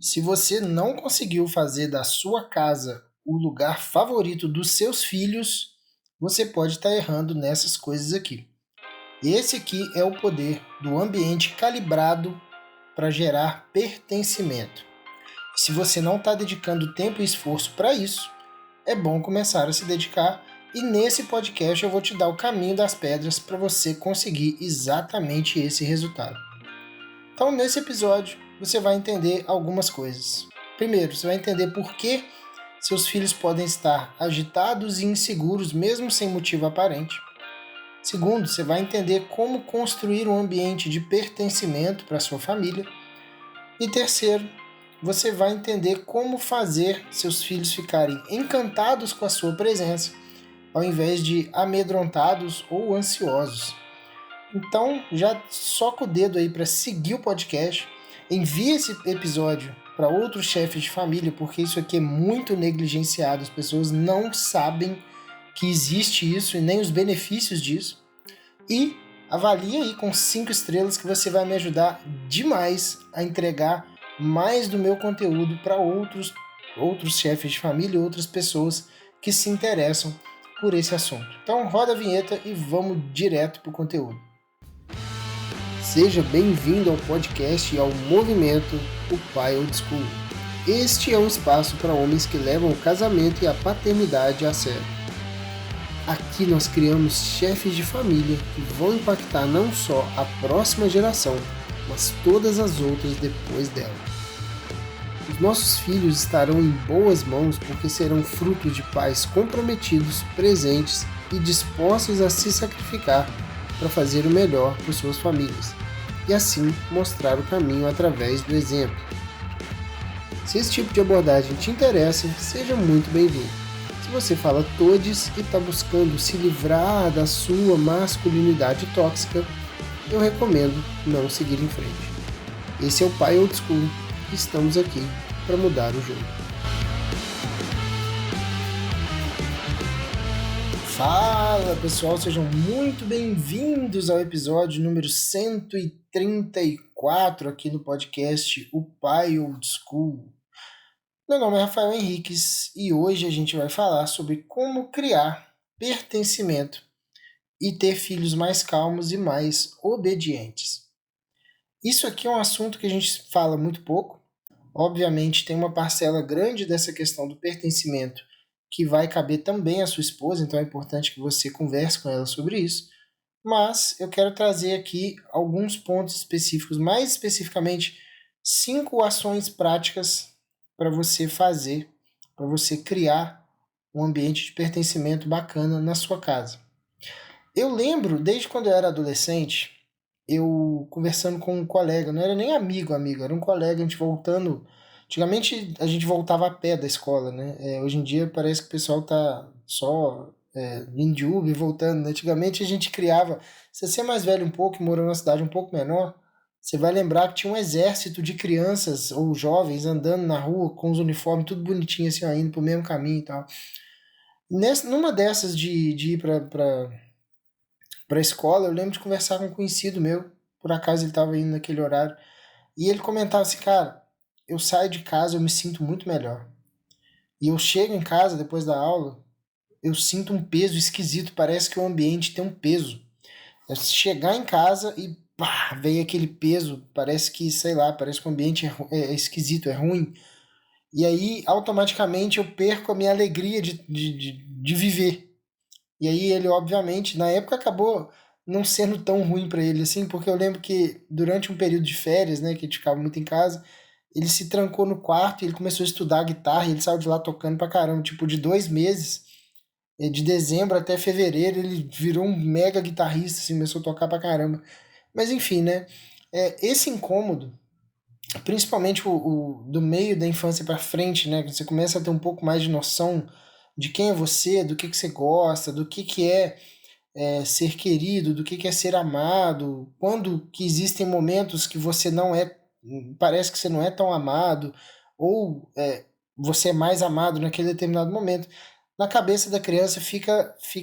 Se você não conseguiu fazer da sua casa o lugar favorito dos seus filhos, você pode estar errando nessas coisas aqui. Esse aqui é o poder do ambiente calibrado para gerar pertencimento. Se você não está dedicando tempo e esforço para isso, é bom começar a se dedicar, e nesse podcast eu vou te dar o caminho das pedras para você conseguir exatamente esse resultado. Então, nesse episódio, você vai entender algumas coisas. Primeiro, você vai entender por que seus filhos podem estar agitados e inseguros mesmo sem motivo aparente. Segundo, você vai entender como construir um ambiente de pertencimento para sua família. E terceiro, você vai entender como fazer seus filhos ficarem encantados com a sua presença, ao invés de amedrontados ou ansiosos. Então, já soca o dedo aí para seguir o podcast, envie esse episódio para outros chefes de família, porque isso aqui é muito negligenciado, as pessoas não sabem que existe isso e nem os benefícios disso. E avalie aí com 5 estrelas, que você vai me ajudar demais a entregar mais do meu conteúdo para outros chefes de família e outras pessoas que se interessam por esse assunto. Então roda a vinheta e vamos direto para o conteúdo. Seja bem-vindo ao podcast e ao movimento O Pai Old School. Este é um espaço para homens que levam o casamento e a paternidade a sério. Aqui nós criamos chefes de família que vão impactar não só a próxima geração, mas todas as outras depois dela. Os nossos filhos estarão em boas mãos porque serão fruto de pais comprometidos, presentes e dispostos a se sacrificar para fazer o melhor para suas famílias e assim mostrar o caminho através do exemplo. Se esse tipo de abordagem te interessa, seja muito bem-vindo. Se você fala todes e está buscando se livrar da sua masculinidade tóxica, eu recomendo não seguir em frente. Esse é o Pai Old School e estamos aqui para mudar o jogo. Fala pessoal, sejam muito bem-vindos ao episódio número 134 aqui no podcast O Pai Old School. Meu nome é Rafael Henriques e hoje a gente vai falar sobre como criar pertencimento e ter filhos mais calmos e mais obedientes. Isso aqui é um assunto que a gente fala muito pouco. Obviamente tem uma parcela grande dessa questão do pertencimento que vai caber também à sua esposa, então é importante que você converse com ela sobre isso. Mas eu quero trazer aqui alguns pontos específicos, mais especificamente 5 ações práticas para você fazer, para você criar um ambiente de pertencimento bacana na sua casa. Eu lembro, desde quando eu era adolescente, eu conversando com um colega, não era nem amigo, era um colega, a gente voltando. Antigamente a gente voltava a pé da escola, né? Hoje em dia parece que o pessoal tá só indo de Uber e voltando, né? Antigamente a gente criava. Se você é mais velho um pouco e morou numa cidade um pouco menor, você vai lembrar que tinha um exército de crianças ou jovens andando na rua com os uniformes tudo bonitinho, assim, ó, indo pro mesmo caminho e tal. Numa dessas de ir pra escola, eu lembro de conversar com um conhecido meu, por acaso ele estava indo naquele horário, e ele comentava assim, cara, eu saio de casa, eu me sinto muito melhor. E eu chego em casa depois da aula, eu sinto um peso esquisito, parece que o ambiente tem um peso. É chegar em casa e pá, vem aquele peso, parece que, sei lá, parece que o ambiente é esquisito, é ruim. E aí, automaticamente, eu perco a minha alegria de viver. E aí ele, obviamente, na época acabou não sendo tão ruim para ele assim, porque eu lembro que durante um período de férias, né, que a gente ficava muito em casa, ele se trancou no quarto e ele começou a estudar guitarra e ele saiu de lá tocando pra caramba, tipo, de 2 meses, de dezembro até fevereiro, ele virou um mega guitarrista, assim, começou a tocar pra caramba. Mas enfim, né, esse incômodo, principalmente do meio da infância pra frente, né, que você começa a ter um pouco mais de noção de quem é você, do que você gosta, do que ser querido, do que é ser amado, quando que existem momentos que você não é, parece que você não é tão amado, ou você é mais amado naquele determinado momento. Na cabeça da criança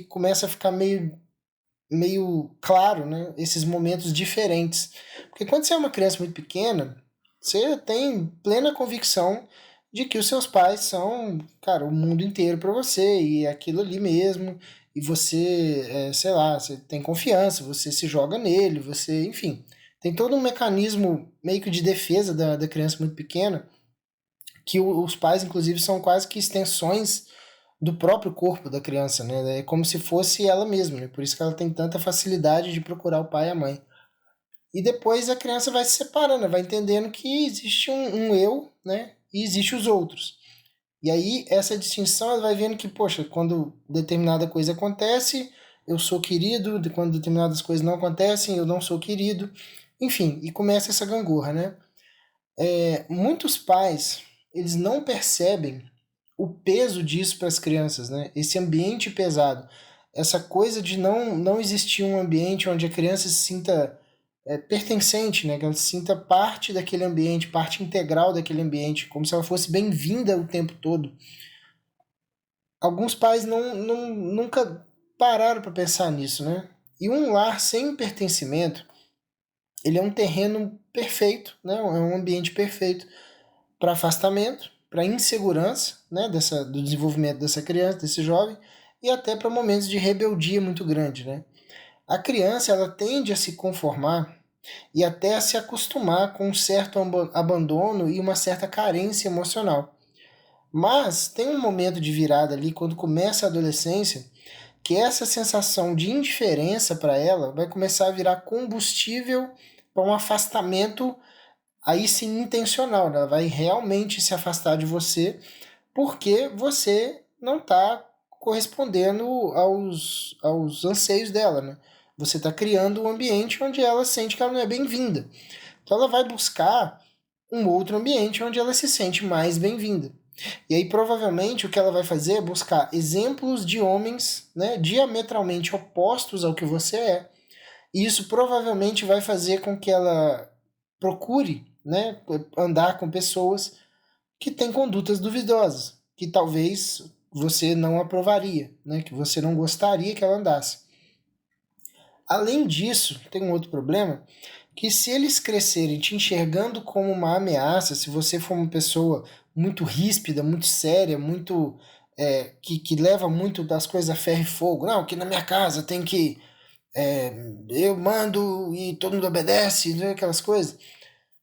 começa a ficar meio claro, né, esses momentos diferentes. Porque quando você é uma criança muito pequena, Você tem plena convicção de que os seus pais são, cara, o mundo inteiro para você e é aquilo ali mesmo. E você, sei lá, você tem confiança, você se joga nele, você, enfim, tem todo um mecanismo meio que de defesa da criança muito pequena, que os pais, inclusive, são quase que extensões do próprio corpo da criança, né? É como se fosse ela mesma, né? Por isso que ela tem tanta facilidade de procurar o pai e a mãe. E depois a criança vai se separando, vai entendendo que existe um eu, né? E existe os outros. E aí essa distinção ela vai vendo que, poxa, quando determinada coisa acontece, eu sou querido, quando determinadas coisas não acontecem, eu não sou querido. Enfim, e começa essa gangorra, né? Muitos pais, eles não percebem o peso disso para as crianças, né? Esse ambiente pesado, essa coisa de não existir um ambiente onde a criança se sinta pertencente, né? Que ela se sinta parte daquele ambiente, parte integral daquele ambiente, como se ela fosse bem-vinda o tempo todo. Alguns pais nunca pararam para pensar nisso, né? E um lar sem pertencimento, ele é um terreno perfeito, né? É um ambiente perfeito para afastamento, para insegurança, né, do desenvolvimento dessa criança, desse jovem, e até para momentos de rebeldia muito grande, né? A criança ela tende a se conformar e até a se acostumar com um certo abandono e uma certa carência emocional. Mas tem um momento de virada ali, quando começa a adolescência, que essa sensação de indiferença para ela vai começar a virar combustível para um afastamento aí sim intencional, né? Ela vai realmente se afastar de você porque você não está correspondendo aos anseios dela, né? Você está criando um ambiente onde ela sente que ela não é bem-vinda. Então ela vai buscar um outro ambiente onde ela se sente mais bem-vinda. E aí provavelmente o que ela vai fazer é buscar exemplos de homens, né, diametralmente opostos ao que você é. E isso provavelmente vai fazer com que ela procure, né, andar com pessoas que têm condutas duvidosas, que talvez você não aprovaria, né, que você não gostaria que ela andasse. Além disso, tem um outro problema, que se eles crescerem te enxergando como uma ameaça, se você for uma pessoa muito ríspida, muito séria, muito que leva muito das coisas a ferro e fogo, não, que na minha casa tem que eu mando e todo mundo obedece, né, aquelas coisas.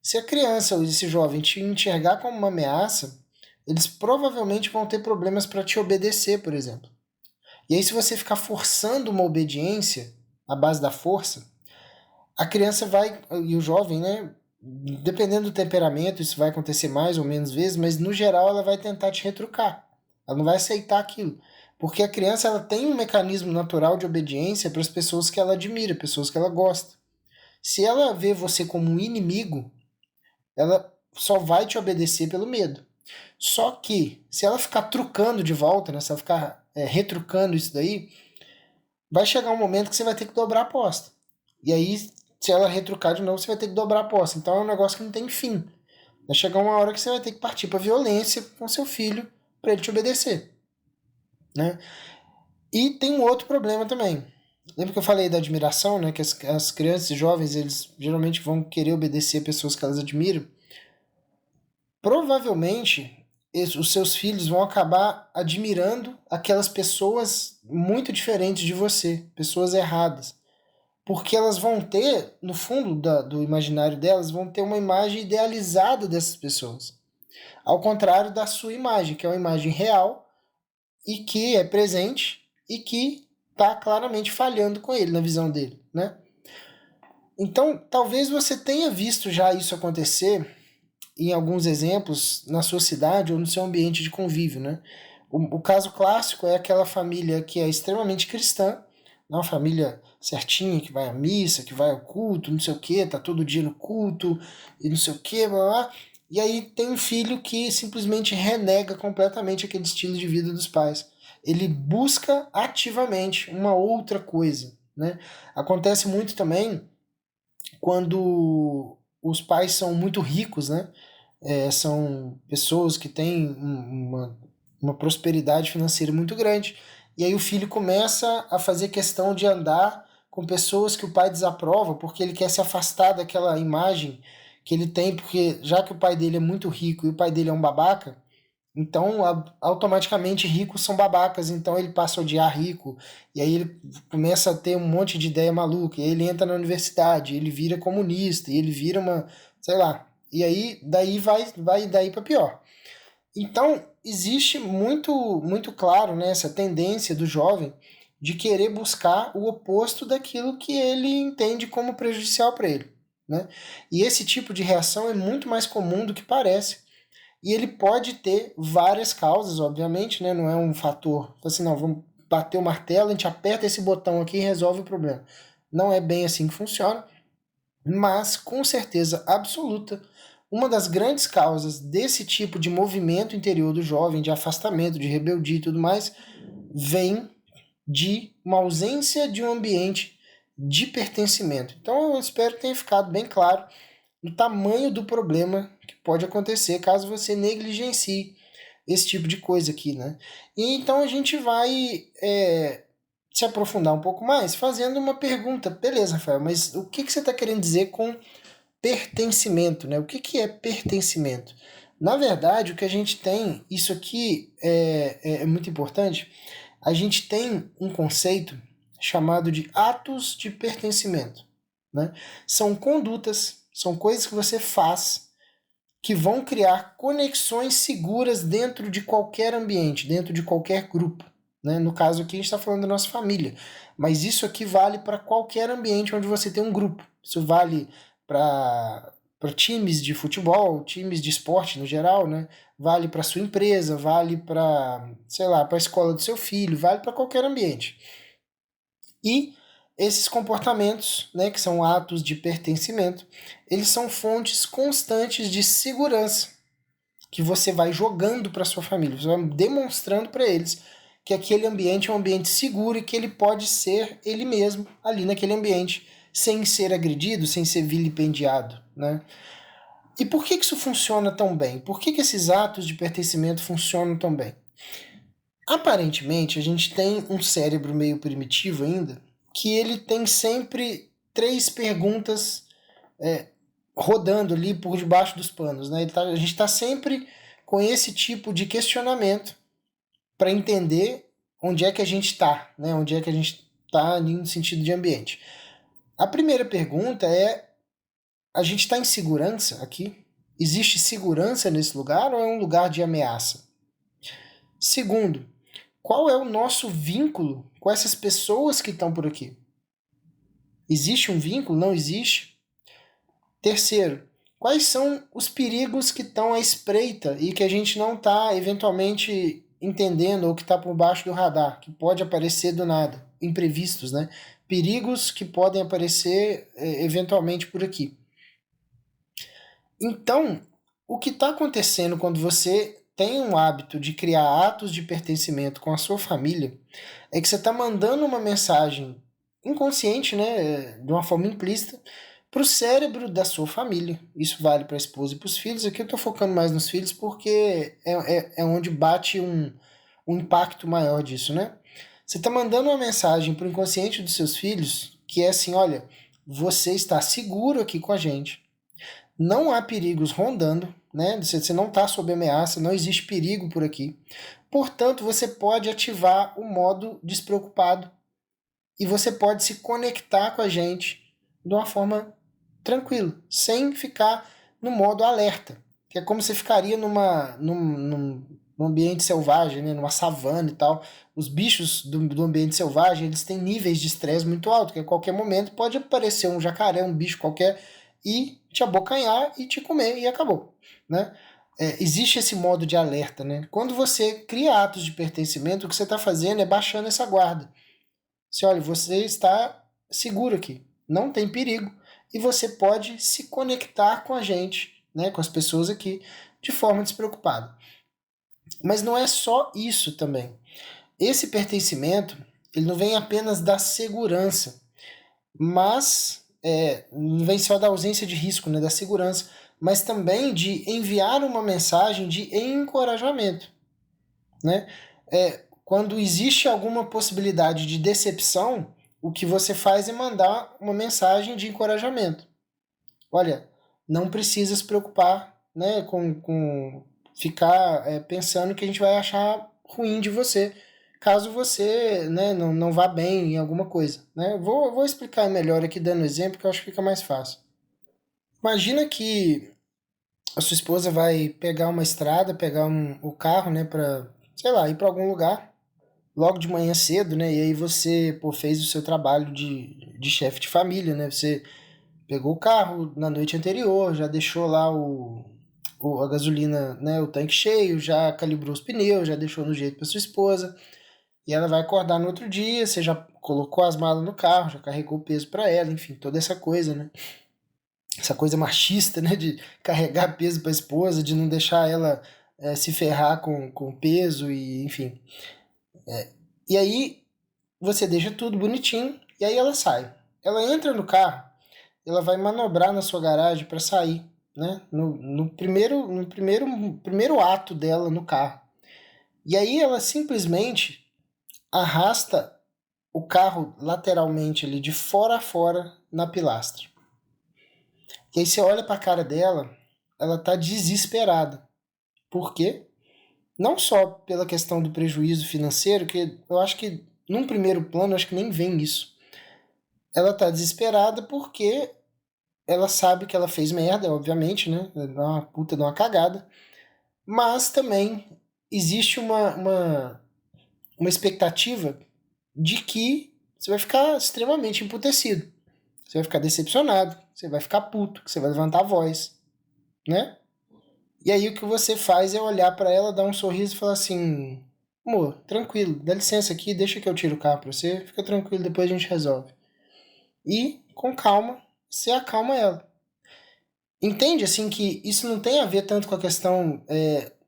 Se a criança ou esse jovem te enxergar como uma ameaça, eles provavelmente vão ter problemas para te obedecer, por exemplo. E aí, se você ficar forçando uma obediência à base da força, a criança vai, e o jovem, né? Dependendo do temperamento, isso vai acontecer mais ou menos vezes, mas no geral ela vai tentar te retrucar. Ela não vai aceitar aquilo. Porque a criança ela tem um mecanismo natural de obediência para as pessoas que ela admira, pessoas que ela gosta. Se ela vê você como um inimigo, ela só vai te obedecer pelo medo. Só que, se ela ficar trucando de volta, né, se ela ficar retrucando isso daí, vai chegar um momento que você vai ter que dobrar a aposta. E aí, se ela retrucar de novo, você vai ter que dobrar a aposta. Então é um negócio que não tem fim. Vai chegar uma hora que você vai ter que partir para violência com seu filho para ele te obedecer. Né? E tem um outro problema também. Lembra que eu falei da admiração, né? Que as crianças e jovens, eles geralmente vão querer obedecer pessoas que elas admiram. Provavelmente os seus filhos vão acabar admirando aquelas pessoas muito diferentes de você, pessoas erradas. Porque elas vão ter, no fundo do imaginário delas, vão ter uma imagem idealizada dessas pessoas. Ao contrário da sua imagem, que é uma imagem real e que é presente e que está claramente falhando com ele, na visão dele, né? Então, talvez você tenha visto já isso acontecer em alguns exemplos na sua cidade ou no seu ambiente de convívio, né? O caso clássico é aquela família que é extremamente cristã, uma família certinha, que vai à missa, que vai ao culto, não sei o que, tá todo dia no culto e não sei o que, blá, blá. E aí tem um filho que simplesmente renega completamente aquele estilo de vida dos pais. Ele busca ativamente uma outra coisa, né? Acontece muito também quando os pais são muito ricos, né? São pessoas que têm uma prosperidade financeira muito grande. E aí o filho começa a fazer questão de andar com pessoas que o pai desaprova, porque ele quer se afastar daquela imagem que ele tem, porque já que o pai dele é muito rico e o pai dele é um babaca, então automaticamente ricos são babacas, então ele passa a odiar rico, e aí ele começa a ter um monte de ideia maluca, e aí ele entra na universidade, ele vira comunista, e ele vira uma, sei lá, e aí daí vai daí para pior. Então, existe muito claro, né, essa tendência do jovem de querer buscar o oposto daquilo que ele entende como prejudicial para ele, né? E esse tipo de reação é muito mais comum do que parece. E ele pode ter várias causas, obviamente, né? Não é um fator, assim, não, vamos bater o martelo, a gente aperta esse botão aqui e resolve o problema. Não é bem assim que funciona, mas com certeza absoluta, uma das grandes causas desse tipo de movimento interior do jovem, de afastamento, de rebeldia e tudo mais, vem de uma ausência de um ambiente de pertencimento. Então eu espero que tenha ficado bem claro o tamanho do problema que pode acontecer caso você negligencie esse tipo de coisa aqui, né? E então a gente vai se aprofundar um pouco mais fazendo uma pergunta. Beleza, Rafael, mas o que você está querendo dizer com pertencimento, né? O que é pertencimento? Na verdade, o que a gente tem, isso aqui é muito importante, a gente tem um conceito chamado de atos de pertencimento, né? São condutas, são coisas que você faz que vão criar conexões seguras dentro de qualquer ambiente, dentro de qualquer grupo. Né? No caso aqui, a gente está falando da nossa família, mas isso aqui vale para qualquer ambiente onde você tem um grupo. Isso vale para times de futebol, times de esporte no geral, né? Vale para sua empresa, vale para, sei lá, para a escola do seu filho, vale para qualquer ambiente. E esses comportamentos, né, que são atos de pertencimento, eles são fontes constantes de segurança que você vai jogando para sua família, você vai demonstrando para eles que aquele ambiente é um ambiente seguro e que ele pode ser ele mesmo ali naquele ambiente, sem ser agredido, sem ser vilipendiado, né? E por que isso funciona tão bem? Por que esses atos de pertencimento funcionam tão bem? Aparentemente, a gente tem um cérebro meio primitivo ainda, que ele tem sempre três perguntas rodando ali por debaixo dos panos. Né? A gente está sempre com esse tipo de questionamento para entender onde é que a gente está, né? Onde é que a gente está ali no sentido de ambiente. A primeira pergunta é: a gente está em segurança aqui? Existe segurança nesse lugar ou é um lugar de ameaça? Segundo, qual é o nosso vínculo com essas pessoas que estão por aqui? Existe um vínculo? Não existe? Terceiro, quais são os perigos que estão à espreita e que a gente não está eventualmente entendendo ou que está por baixo do radar, que pode aparecer do nada, imprevistos, né? Perigos que podem aparecer eventualmente por aqui. Então, o que está acontecendo quando você tem um hábito de criar atos de pertencimento com a sua família é que você está mandando uma mensagem inconsciente, né, de uma forma implícita, para o cérebro da sua família. Isso vale para a esposa e para os filhos. Aqui eu estou focando mais nos filhos porque é onde bate um impacto maior disso, né? Você está mandando uma mensagem para o inconsciente dos seus filhos que é assim: olha, você está seguro aqui com a gente, não há perigos rondando, né? Você não está sob ameaça, não existe perigo por aqui. Portanto, você pode ativar o modo despreocupado e você pode se conectar com a gente de uma forma tranquila, sem ficar no modo alerta, que é como você ficaria num ambiente selvagem, né? Numa savana e tal. Os bichos do ambiente selvagem, eles têm níveis de estresse muito altos, que a qualquer momento pode aparecer um jacaré, um bicho qualquer, e te abocanhar e te comer, e acabou, né? Existe esse modo de alerta, né? Quando você cria atos de pertencimento, o que você está fazendo é baixando essa guarda. Se olha, você está seguro aqui, não tem perigo e você pode se conectar com a gente, né, com as pessoas aqui, de forma despreocupada. Mas não é só isso também. Esse pertencimento, ele não vem apenas da segurança, mas não vem só da ausência de risco, né, da segurança, mas também de enviar uma mensagem de encorajamento, né? Quando existe alguma possibilidade de decepção, o que você faz é mandar uma mensagem de encorajamento. Olha, não precisa se preocupar, né, com ficar pensando que a gente vai achar ruim de você, caso você, né, não vá bem em alguma coisa, né? Vou explicar melhor aqui dando exemplo, que eu acho que fica mais fácil. Imagina que a sua esposa vai pegar uma estrada, pegar o carro, né, para, sei lá, ir para algum lugar, logo de manhã cedo, né? E aí você, pô, fez o seu trabalho de chefe de família, né? Você pegou o carro na noite anterior, já deixou lá a gasolina, né, o tanque cheio, já calibrou os pneus, já deixou no jeito para sua esposa. E ela vai acordar no outro dia, você já colocou as malas no carro, já carregou o peso para ela, enfim, toda essa coisa, né? Essa coisa machista, né, de carregar peso para a esposa, de não deixar ela se ferrar com peso e enfim. E aí você deixa tudo bonitinho e aí ela sai. Ela entra no carro, ela vai manobrar na sua garagem para sair, né? No primeiro ato dela no carro. E aí ela simplesmente arrasta o carro lateralmente ali de fora a fora na pilastra. E aí você olha para a cara dela, ela tá desesperada. Por quê? Não só pela questão do prejuízo financeiro, que eu acho que num primeiro plano, eu acho que nem vem isso. Ela tá desesperada porque ela sabe que ela fez merda, obviamente, né? É uma puta de uma cagada. Mas também existe uma expectativa de que você vai ficar extremamente emputecido. Você vai ficar decepcionado, você vai ficar puto, que você vai levantar a voz, né? E aí o que você faz é olhar pra ela, dar um sorriso e falar assim: amor, tranquilo, dá licença aqui, deixa que eu tiro o carro pra você, fica tranquilo, depois a gente resolve. E, com calma, você acalma ela. Entende, assim, que isso não tem a ver tanto com a questão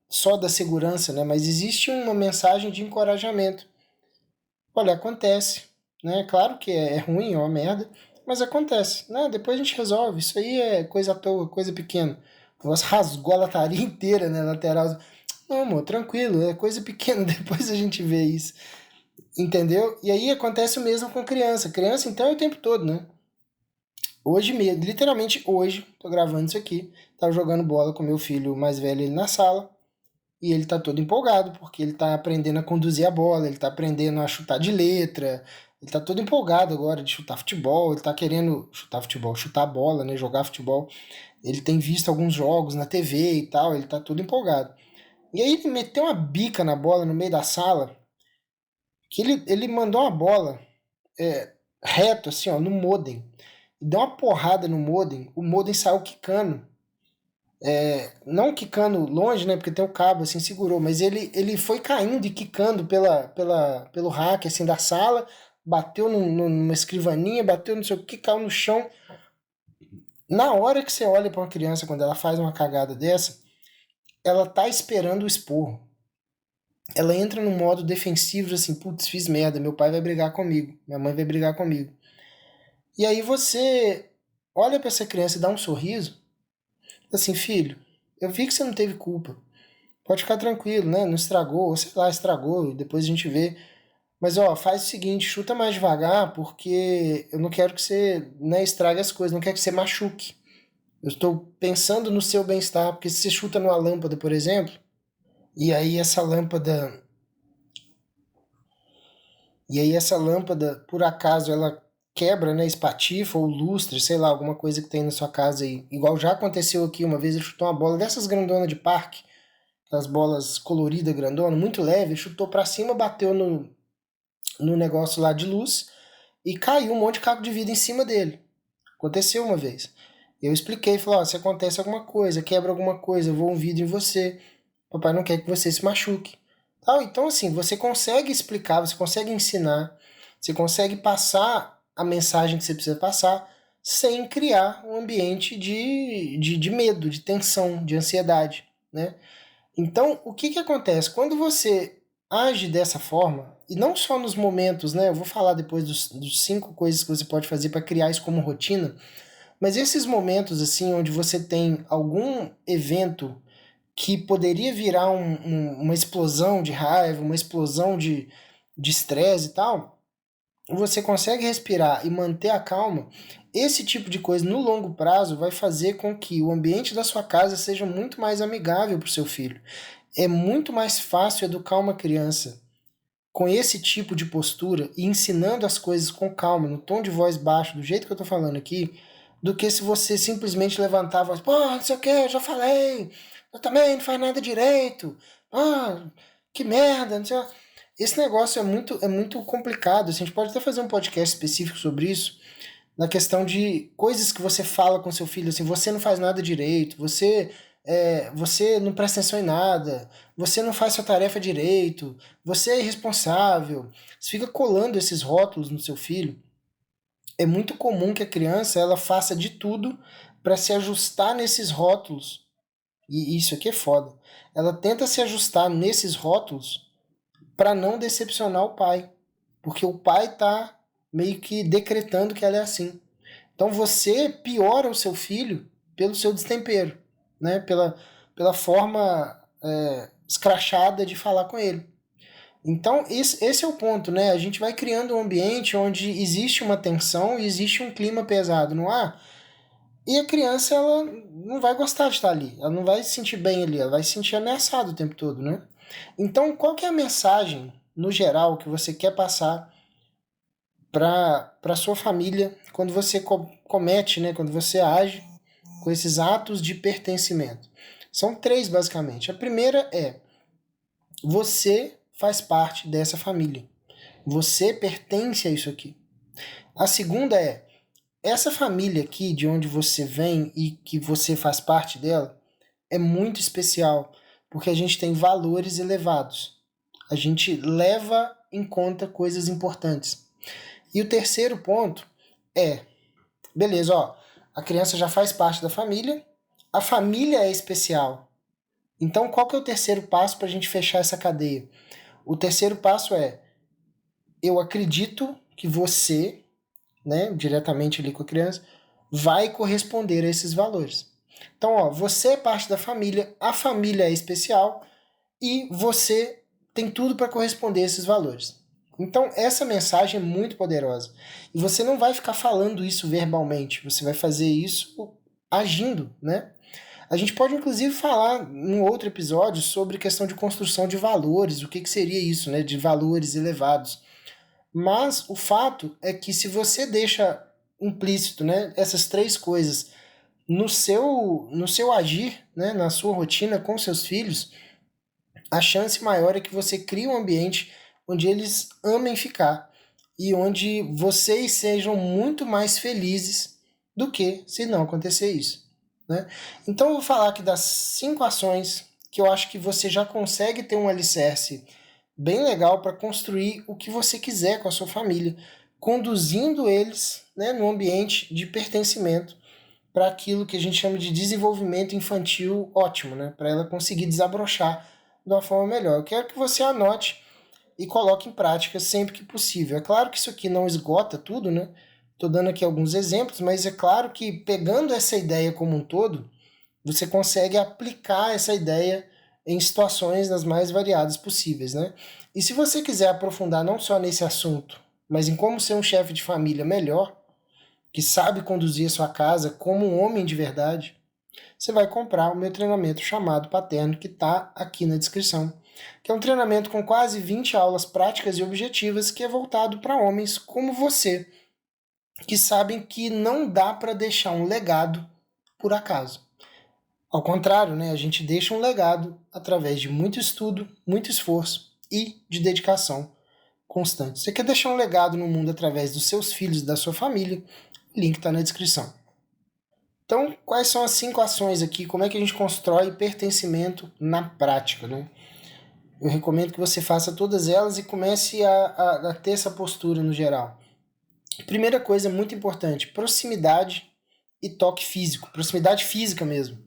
só da segurança, né? Mas existe uma mensagem de encorajamento. Olha, acontece, né? Claro que é ruim, é uma merda, mas acontece, né? Depois a gente resolve. Isso aí é coisa à toa, coisa pequena. O negócio rasgou a lataria inteira, né? Lateral. Não, amor, tranquilo, é coisa pequena, depois a gente vê isso. Entendeu? E aí acontece o mesmo com criança. Criança, então, é o tempo todo, né? Hoje mesmo, literalmente hoje, tô gravando isso aqui, tava jogando bola com meu filho mais velho ele na sala, e ele tá todo empolgado, porque ele tá aprendendo a conduzir a bola, ele tá aprendendo a chutar de letra, ele tá todo empolgado agora de chutar futebol, ele tá querendo chutar futebol, chutar a bola, né, jogar futebol. Ele tem visto alguns jogos na TV e tal, ele tá todo empolgado. E aí ele meteu uma bica na bola no meio da sala, que ele mandou uma bola reto, assim, ó, no modem. Deu uma porrada no modem, o modem saiu quicando. Não quicando longe, né? Porque tem o cabo, assim, segurou. Mas ele foi caindo e quicando pelo rack, assim, da sala. Bateu numa escrivaninha, bateu não sei o que, caiu no chão. Na hora que você olha para uma criança, quando ela faz uma cagada dessa, ela tá esperando o esporro. Ela entra no modo defensivo, assim, putz, fiz merda, meu pai vai brigar comigo, minha mãe vai brigar comigo. E aí você olha para essa criança e dá um sorriso, assim, filho, eu vi que você não teve culpa. Pode ficar tranquilo, né? Não estragou, ou sei lá, estragou, e depois a gente vê. Mas ó, faz o seguinte, chuta mais devagar, porque eu não quero que você, né, estrague as coisas, não quero que você machuque. Eu estou pensando no seu bem-estar, porque se você chuta numa lâmpada, por exemplo, e aí essa lâmpada, por acaso, ela quebra, né, espatifa ou lustre, sei lá, alguma coisa que tem na sua casa aí. Igual já aconteceu aqui, uma vez ele chutou uma bola dessas grandonas de parque, aquelas bolas coloridas grandona, muito leve, chutou pra cima, bateu no negócio lá de luz e caiu um monte de caco de vidro em cima dele. Aconteceu uma vez. Eu expliquei, falei, ó, se acontece alguma coisa, quebra alguma coisa, voa um vidro em você, papai não quer que você se machuque. Então, assim, você consegue explicar, você consegue ensinar, você consegue passar a mensagem que você precisa passar sem criar um ambiente de medo, de tensão, de ansiedade, né? Então, o que que acontece? Quando você age dessa forma, e não só nos momentos, né? Eu vou falar depois dos 5 coisas que você pode fazer para criar isso como rotina, mas esses momentos, assim, onde você tem algum evento que poderia virar uma explosão de raiva, uma explosão de estresse e tal, você consegue respirar e manter a calma, esse tipo de coisa no longo prazo vai fazer com que o ambiente da sua casa seja muito mais amigável para o seu filho. É muito mais fácil educar uma criança com esse tipo de postura e ensinando as coisas com calma, no tom de voz baixo, do jeito que eu tô falando aqui, do que se você simplesmente levantar a voz, pô, não sei o que, eu já falei, eu também não faz nada direito, ah, que merda, não sei o que. Esse negócio é muito complicado, assim, a gente pode até fazer um podcast específico sobre isso, na questão de coisas que você fala com seu filho, assim, você não faz nada direito, você não presta atenção em nada, você não faz sua tarefa direito, você é irresponsável. Você fica colando esses rótulos no seu filho. É muito comum que a criança ela faça de tudo para se ajustar nesses rótulos. E isso aqui é foda. Ela tenta se ajustar nesses rótulos para não decepcionar o pai, porque o pai tá meio que decretando que ela é assim. Então você piora o seu filho pelo seu destempero, né? Pela forma escrachada de falar com ele. Então esse é o ponto, né? A gente vai criando um ambiente onde existe uma tensão e existe um clima pesado no ar, e a criança ela não vai gostar de estar ali, ela não vai se sentir bem ali, ela vai se sentir ameaçada o tempo todo, né? Então qual que é a mensagem, no geral, que você quer passar para sua família quando você comete, né, quando você age com esses atos de pertencimento? São três, basicamente. A primeira é: você faz parte dessa família. Você pertence a isso aqui. A segunda é: essa família aqui, de onde você vem e que você faz parte dela, é muito especial, porque a gente tem valores elevados. A gente leva em conta coisas importantes. E o terceiro ponto é: beleza, ó, a criança já faz parte da família, a família é especial. Então, qual que é o terceiro passo para a gente fechar essa cadeia? O terceiro passo é: eu acredito que você, né, diretamente ali com a criança, vai corresponder a esses valores. Então, ó, você é parte da família, a família é especial e você tem tudo para corresponder a esses valores. Então, essa mensagem é muito poderosa. E você não vai ficar falando isso verbalmente, você vai fazer isso agindo, né? A gente pode, inclusive, falar num outro episódio sobre questão de construção de valores, o que seria isso, né? De valores elevados. Mas o fato é que se você deixa implícito, né, essas três coisas no seu agir, né, na sua rotina com seus filhos, a chance maior é que você crie um ambiente onde eles amem ficar e onde vocês sejam muito mais felizes do que se não acontecer isso, né? Então eu vou falar aqui das 5 ações que eu acho que você já consegue ter um alicerce bem legal para construir o que você quiser com a sua família, conduzindo eles, né, no ambiente de pertencimento para aquilo que a gente chama de desenvolvimento infantil ótimo, né? Para ela conseguir desabrochar de uma forma melhor. Eu quero que você anote e coloque em prática sempre que possível. É claro que isso aqui não esgota tudo, né? Estou dando aqui alguns exemplos, mas é claro que pegando essa ideia como um todo, você consegue aplicar essa ideia em situações das mais variadas possíveis, né? E se você quiser aprofundar não só nesse assunto, mas em como ser um chefe de família melhor, que sabe conduzir a sua casa como um homem de verdade, você vai comprar o meu treinamento chamado Paterno, que está aqui na descrição. Que é um treinamento com quase 20 aulas práticas e objetivas que é voltado para homens como você, que sabem que não dá para deixar um legado por acaso. Ao contrário, né, a gente deixa um legado através de muito estudo, muito esforço e de dedicação constante. Você quer deixar um legado no mundo através dos seus filhos e da sua família? O link está na descrição. Então, quais são as 5 ações aqui? Como é que a gente constrói pertencimento na prática, né? Eu recomendo que você faça todas elas e comece a ter essa postura no geral. Primeira coisa muito importante: proximidade e toque físico. Proximidade física mesmo.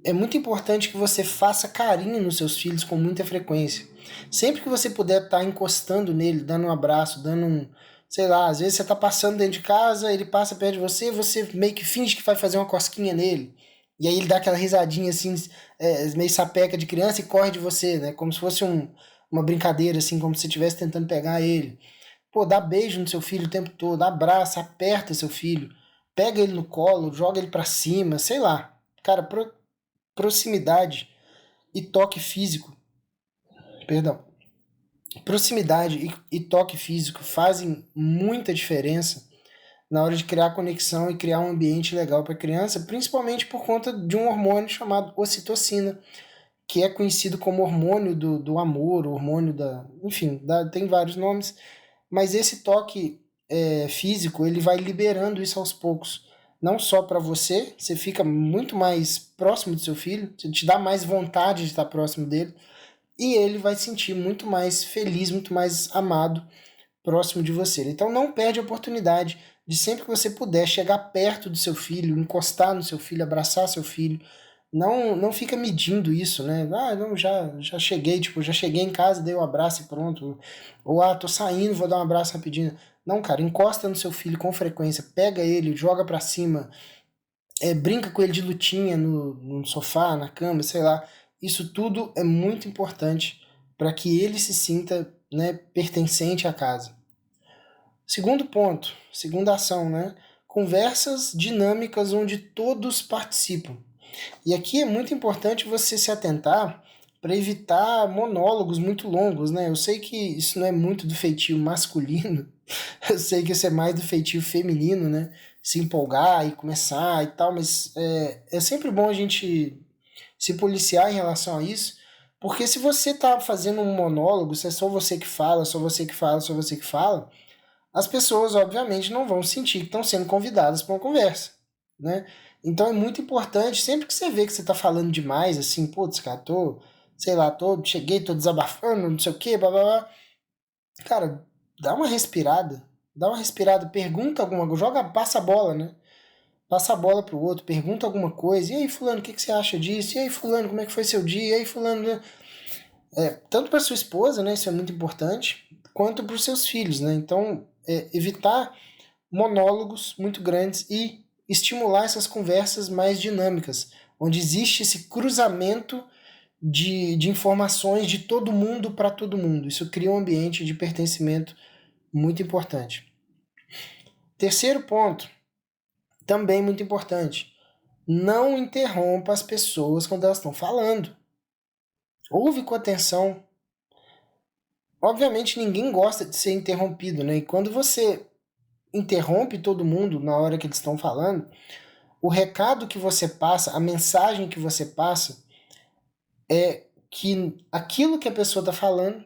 É muito importante que você faça carinho nos seus filhos com muita frequência. Sempre que você puder estar encostando nele, dando um abraço, dando um... Sei lá, às vezes você está passando dentro de casa, ele passa perto de você, você meio que finge que vai fazer uma cosquinha nele. E aí ele dá aquela risadinha assim, meio sapeca de criança e corre de você, né? Como se fosse uma brincadeira, assim, como se você estivesse tentando pegar ele. Pô, dá beijo no seu filho o tempo todo, abraça, aperta seu filho, pega ele no colo, joga ele pra cima, sei lá. Cara, proximidade e toque físico, perdão, proximidade e toque físico fazem muita diferença na hora de criar conexão e criar um ambiente legal para a criança, principalmente por conta de um hormônio chamado ocitocina, que é conhecido como hormônio do amor, hormônio da. Enfim, tem vários nomes, mas esse toque físico ele vai liberando isso aos poucos. Não só para você, você fica muito mais próximo do seu filho, você te dá mais vontade de estar próximo dele, e ele vai se sentir muito mais feliz, muito mais amado próximo de você. Então não perde a oportunidade de sempre que você puder chegar perto do seu filho, encostar no seu filho, abraçar seu filho. Não fica medindo isso, né? Ah, não, já cheguei, tipo, já cheguei em casa, dei um abraço e pronto. Ou, tô saindo, vou dar um abraço rapidinho. Não, cara, encosta no seu filho com frequência, pega ele, joga pra cima, brinca com ele de lutinha no sofá, na cama, sei lá. Isso tudo é muito importante para que ele se sinta, né, pertencente à casa. Segundo ponto, segunda ação, né? Conversas dinâmicas onde todos participam. E aqui é muito importante você se atentar para evitar monólogos muito longos, né? Eu sei que isso não é muito do feitio masculino, eu sei que isso é mais do feitio feminino, né? Se empolgar e começar e tal, mas é sempre bom a gente se policiar em relação a isso, porque se você tá fazendo um monólogo, se é só você que fala, só você que fala, só você que fala, as pessoas, obviamente, não vão sentir que estão sendo convidadas para uma conversa, né? Então é muito importante, sempre que você vê que você está falando demais, assim, putz, cara, sei lá, cheguei, tô desabafando, não sei o quê, blá blá blá. Cara, dá uma respirada, pergunta alguma coisa, passa a bola, né? Passa a bola pro outro, pergunta alguma coisa. E aí, fulano, o que você acha disso? E aí, fulano, como é que foi seu dia? E aí, fulano, né? Tanto para sua esposa, né? Isso é muito importante, quanto para os seus filhos, né? Então, evitar monólogos muito grandes e estimular essas conversas mais dinâmicas, onde existe esse cruzamento de informações de todo mundo para todo mundo. Isso cria um ambiente de pertencimento muito importante. Terceiro ponto, também muito importante. Não interrompa as pessoas quando elas estão falando. Ouve com atenção. Obviamente ninguém gosta de ser interrompido, né? E quando você interrompe todo mundo na hora que eles estão falando, o recado que você passa, a mensagem que você passa é que aquilo que a pessoa está falando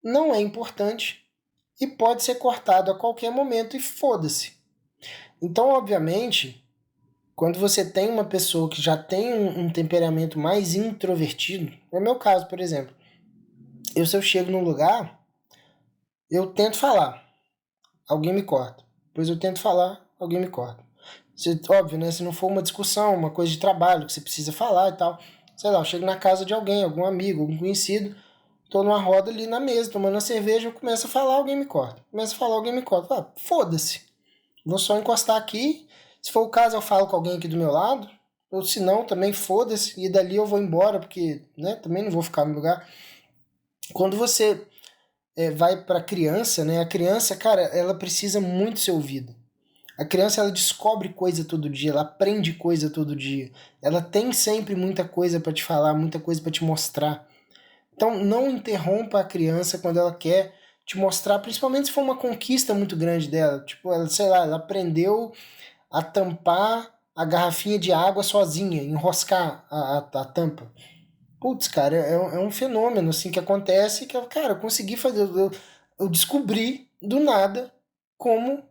não é importante e pode ser cortado a qualquer momento e foda-se. Então, obviamente, quando você tem uma pessoa que já tem um temperamento mais introvertido, é o meu caso, por exemplo, se eu chego num lugar, eu tento falar, alguém me corta. Depois eu tento falar, alguém me corta. Óbvio, né? Se não for uma discussão, uma coisa de trabalho que você precisa falar e tal. Sei lá, eu chego na casa de alguém, algum amigo, algum conhecido, tô numa roda ali na mesa, tomando uma cerveja, eu começo a falar, alguém me corta. Começo a falar, alguém me corta. Foda-se. Vou só encostar aqui. Se for o caso, eu falo com alguém aqui do meu lado. Ou se não, também foda-se. E dali eu vou embora, porque, né, também não vou ficar no lugar. Quando você vai pra criança, né? A criança, cara, ela precisa muito ser ouvida. A criança ela descobre coisa todo dia, ela aprende coisa todo dia. Ela tem sempre muita coisa para te falar, muita coisa para te mostrar. Então não interrompa a criança quando ela quer te mostrar, principalmente se for uma conquista muito grande dela. Tipo, ela, sei lá, ela aprendeu a tampar a garrafinha de água sozinha, enroscar a tampa. Putz, cara, é um fenômeno assim que acontece que, cara, eu consegui fazer, eu descobri do nada como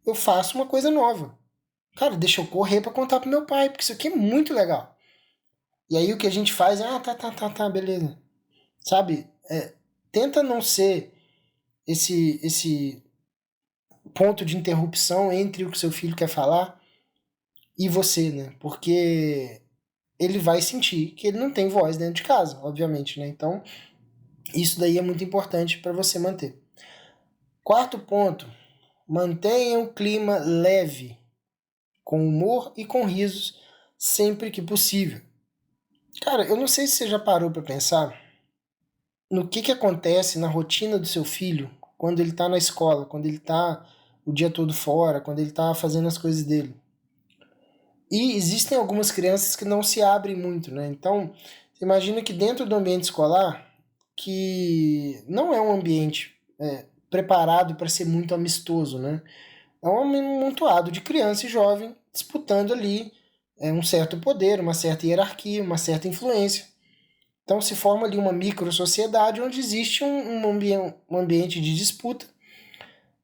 eu faço uma coisa nova. Cara, deixa eu correr pra contar pro meu pai, porque isso aqui é muito legal. E aí o que a gente faz é, tá, beleza. Sabe? Tenta não ser esse ponto de interrupção entre o que seu filho quer falar e você, né? Porque ele vai sentir que ele não tem voz dentro de casa, obviamente, né? Então, isso daí é muito importante para você manter. Quarto ponto, mantenha o clima leve, com humor e com risos, sempre que possível. Cara, eu não sei se você já parou para pensar no que acontece na rotina do seu filho quando ele está na escola, quando ele está o dia todo fora, quando ele está fazendo as coisas dele. E existem algumas crianças que não se abrem muito, né? Então, você imagina que dentro do ambiente escolar, que não é um ambiente preparado para ser muito amistoso, né? É um amontoado de criança e jovem disputando ali um certo poder, uma certa hierarquia, uma certa influência. Então se forma ali uma micro-sociedade onde existe um ambiente de disputa,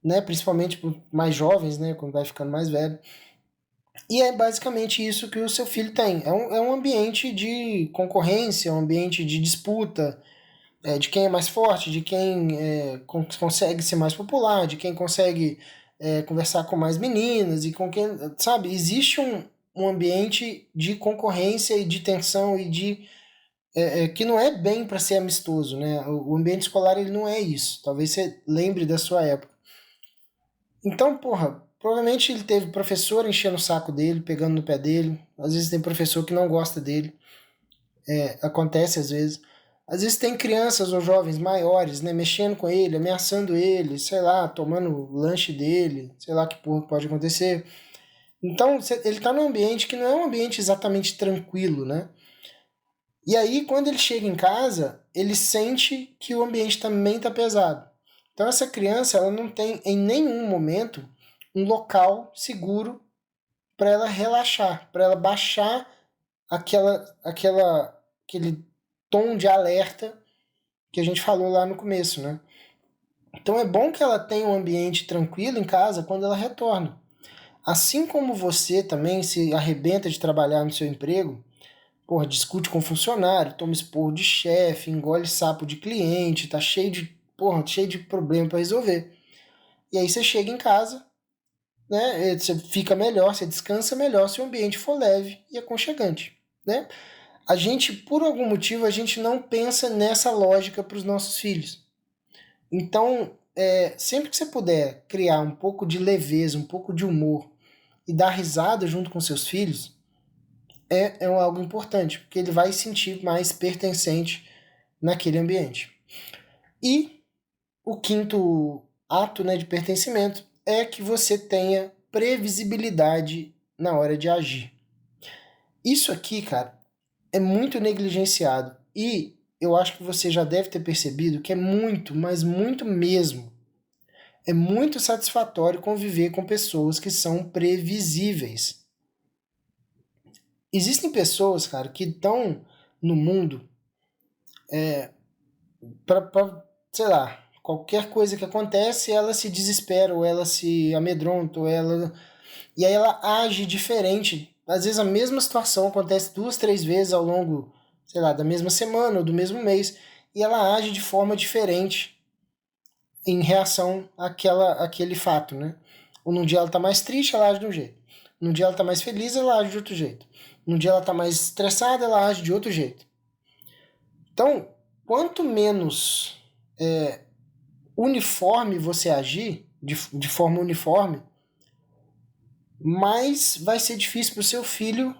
né? Principalmente para mais jovens, né? Quando vai ficando mais velho. E é basicamente isso que o seu filho tem. É um ambiente de concorrência, um ambiente de disputa, de quem é mais forte, de quem consegue ser mais popular, de quem consegue conversar com mais meninas e com quem, sabe? Existe um ambiente de concorrência e de tensão e de que não é bem para ser amistoso, né? O ambiente escolar ele não é isso. Talvez você lembre da sua época. Então, porra, provavelmente ele teve professor enchendo o saco dele, pegando no pé dele. Às vezes tem professor que não gosta dele. Acontece às vezes. Às vezes tem crianças ou jovens maiores, né, mexendo com ele, ameaçando ele, sei lá, tomando o lanche dele, sei lá que porra pode acontecer. Então, ele tá num ambiente que não é um ambiente exatamente tranquilo, né? E aí, quando ele chega em casa, ele sente que o ambiente também tá pesado. Então, essa criança, ela não tem em nenhum momento um local seguro para ela relaxar, para ela baixar aquele tom de alerta que a gente falou lá no começo, né? Então é bom que ela tenha um ambiente tranquilo em casa quando ela retorna. Assim como você também se arrebenta de trabalhar no seu emprego, porra, discute com funcionário, toma esporro de chefe, engole sapo de cliente, tá cheio de problema para resolver. E aí você chega em casa, né? Você fica melhor, você descansa melhor se o ambiente for leve e aconchegante, né? A gente, por algum motivo, a gente não pensa nessa lógica para os nossos filhos. Então, sempre que você puder criar um pouco de leveza, um pouco de humor e dar risada junto com seus filhos, é algo importante, porque ele vai se sentir mais pertencente naquele ambiente. E o quinto ato, né, de pertencimento é que você tenha previsibilidade na hora de agir. Isso aqui, cara, é muito negligenciado e eu acho que você já deve ter percebido que é muito, mas muito mesmo. É muito satisfatório conviver com pessoas que são previsíveis. Existem pessoas, cara, que estão no mundo pra, sei lá, qualquer coisa que acontece, ela se desespera, ou ela se amedronta, e aí ela age diferente. Às vezes a mesma situação acontece 2, 3 vezes ao longo, sei lá, da mesma semana ou do mesmo mês, e ela age de forma diferente em reação àquele fato, né? Ou num dia ela tá mais triste, ela age de um jeito. Num dia ela tá mais feliz, ela age de outro jeito. Num dia ela tá mais estressada, ela age de outro jeito. Então, quanto menos uniforme você agir, de forma uniforme, mais vai ser difícil para o seu filho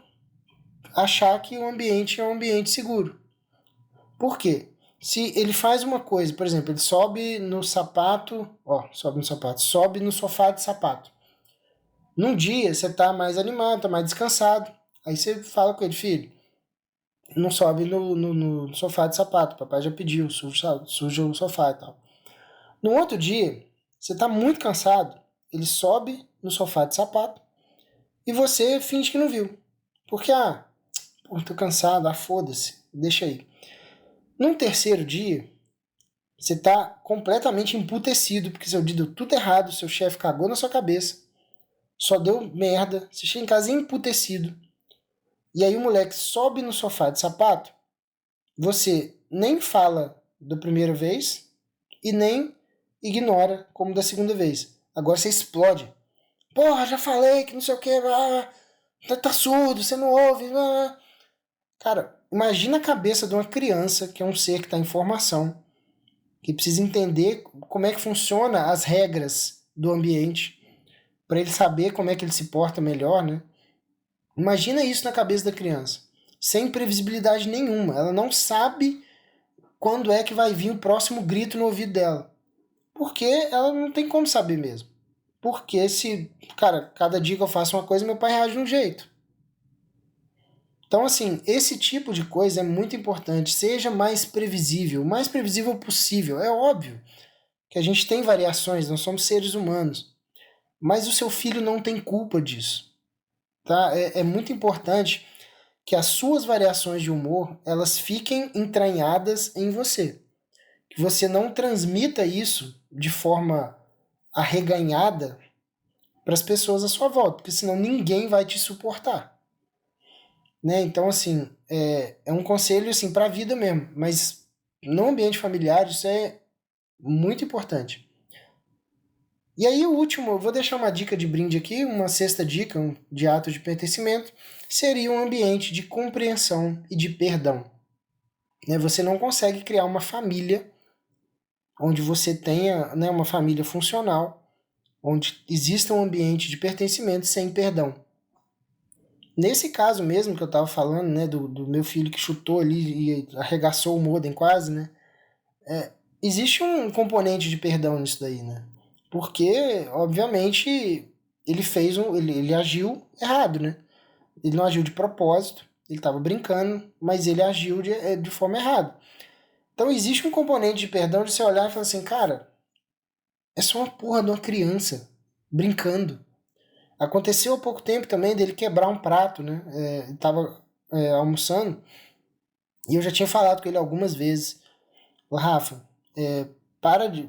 achar que o ambiente é um ambiente seguro. Por quê? Se ele faz uma coisa, por exemplo, ele sobe no sapato, sobe no sofá de sapato. Num dia você tá mais animado, tá mais descansado. Aí você fala com ele, filho, não sobe no sofá de sapato, papai já pediu, suja o sofá e tal. No outro dia, você tá muito cansado, ele sobe no sofá de sapato e você finge que não viu. Porque, tô cansado, foda-se, deixa aí. Num terceiro dia, você tá completamente emputecido porque seu dia deu tudo errado, seu chefe cagou na sua cabeça, só deu merda, você chega em casa emputecido. E aí o moleque sobe no sofá de sapato, você nem fala da primeira vez e nem ignora como da segunda vez. Agora você explode. Porra, já falei que não sei o que, tá surdo, você não ouve. Cara, imagina a cabeça de uma criança que é um ser que está em formação, que precisa entender como é que funciona as regras do ambiente, para ele saber como é que ele se porta melhor, né? Imagina isso na cabeça da criança, sem previsibilidade nenhuma. Ela não sabe quando é que vai vir o próximo grito no ouvido dela. Porque ela não tem como saber mesmo. Porque se, cara, cada dia que eu faço uma coisa, meu pai reage de um jeito. Então, assim, esse tipo de coisa é muito importante. Seja o mais previsível possível. É óbvio que a gente tem variações, nós somos seres humanos. Mas o seu filho não tem culpa disso. Tá? É muito importante que as suas variações de humor elas fiquem entranhadas em você. Que você não transmita isso de forma arreganhada para as pessoas à sua volta, porque senão ninguém vai te suportar. Né? Então, assim, é um conselho assim, para a vida mesmo, mas no ambiente familiar isso é muito importante. E aí, o último, eu vou deixar uma dica de brinde aqui, uma sexta dica de ato de pertencimento, seria um ambiente de compreensão e de perdão. Né? Você não consegue criar uma família onde você tenha, né, uma família funcional, onde exista um ambiente de pertencimento sem perdão. Nesse caso mesmo que eu estava falando, né, do meu filho que chutou ali e arregaçou o modem quase, né, existe um componente de perdão nisso daí, né? Porque, obviamente, ele agiu errado, né? Ele não agiu de propósito, ele estava brincando, mas ele agiu de forma errada. Então existe um componente de perdão de você olhar e falar assim, cara, é só uma porra de uma criança brincando. Aconteceu há pouco tempo também dele quebrar um prato, né? Ele tava almoçando e eu já tinha falado com ele algumas vezes. Ô, Rafa,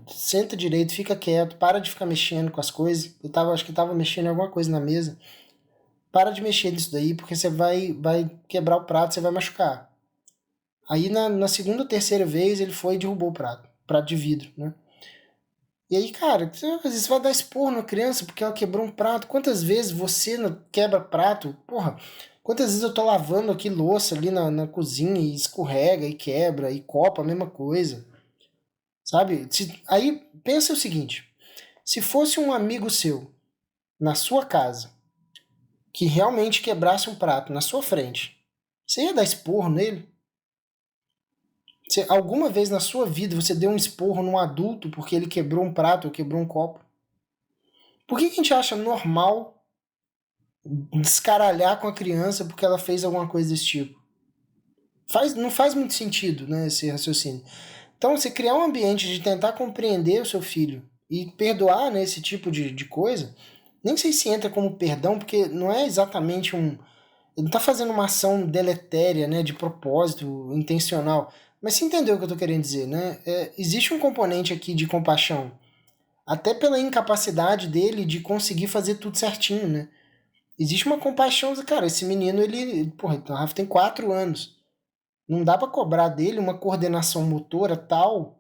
senta direito, fica quieto, para de ficar mexendo com as coisas. Acho que tava mexendo em alguma coisa na mesa. Para de mexer nisso daí, porque você vai quebrar o prato, você vai machucar. Aí na segunda ou terceira vez ele foi e derrubou o prato de vidro, né? E aí, cara, às vezes você vai dar esporro na criança porque ela quebrou um prato. Quantas vezes você quebra prato? Porra, quantas vezes eu tô lavando aqui louça ali na cozinha e escorrega e quebra e copa, a mesma coisa. Sabe? Aí pensa o seguinte: se fosse um amigo seu na sua casa que realmente quebrasse um prato na sua frente, você ia dar esporro nele? Alguma vez na sua vida você deu um esporro num adulto porque ele quebrou um prato ou quebrou um copo? Por que a gente acha normal descaralhar com a criança porque ela fez alguma coisa desse tipo? Não faz muito sentido, né, esse raciocínio. Então, você criar um ambiente de tentar compreender o seu filho e perdoar, né, esse tipo de coisa, nem sei se entra como perdão, porque não é exatamente um. Ele não tá fazendo uma ação deletéria, né, de propósito, intencional. Mas você entendeu o que eu tô querendo dizer, né? Existe um componente aqui de compaixão, até pela incapacidade dele de conseguir fazer tudo certinho, né? Existe uma compaixão, cara, esse menino, porra, então, o Rafa tem 4 anos. Não dá para cobrar dele uma coordenação motora tal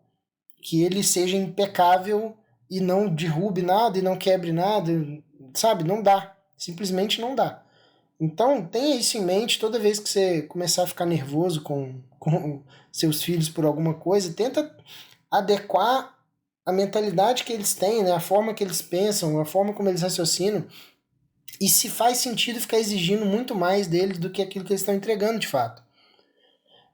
que ele seja impecável e não derrube nada e não quebre nada, sabe? Não dá. Simplesmente não dá. Então, tenha isso em mente toda vez que você começar a ficar nervoso com seus filhos por alguma coisa, tenta adequar a mentalidade que eles têm, né? A forma que eles pensam, a forma como eles raciocinam, e se faz sentido ficar exigindo muito mais deles do que aquilo que eles estão entregando de fato.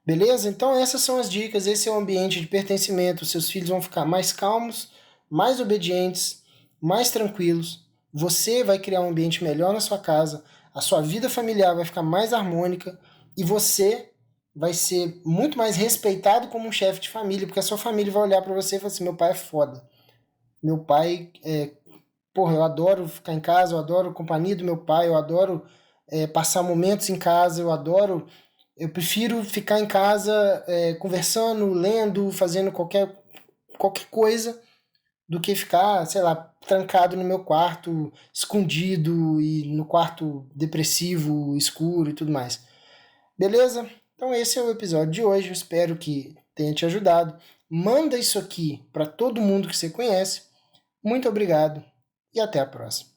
Beleza? Então essas são as dicas, esse é o ambiente de pertencimento. Seus filhos vão ficar mais calmos, mais obedientes, mais tranquilos. Você vai criar um ambiente melhor na sua casa, a sua vida familiar vai ficar mais harmônica e você vai ser muito mais respeitado como um chefe de família, porque a sua família vai olhar para você e falar assim: meu pai é foda. Meu pai porra, eu adoro ficar em casa, eu adoro a companhia do meu pai, eu adoro passar momentos em casa, eu prefiro ficar em casa conversando, lendo, fazendo qualquer coisa do que ficar, sei lá, trancado no meu quarto, escondido e no quarto depressivo, escuro e tudo mais. Beleza? Então esse é o episódio de hoje, eu espero que tenha te ajudado. Manda isso aqui para todo mundo que você conhece. Muito obrigado e até a próxima.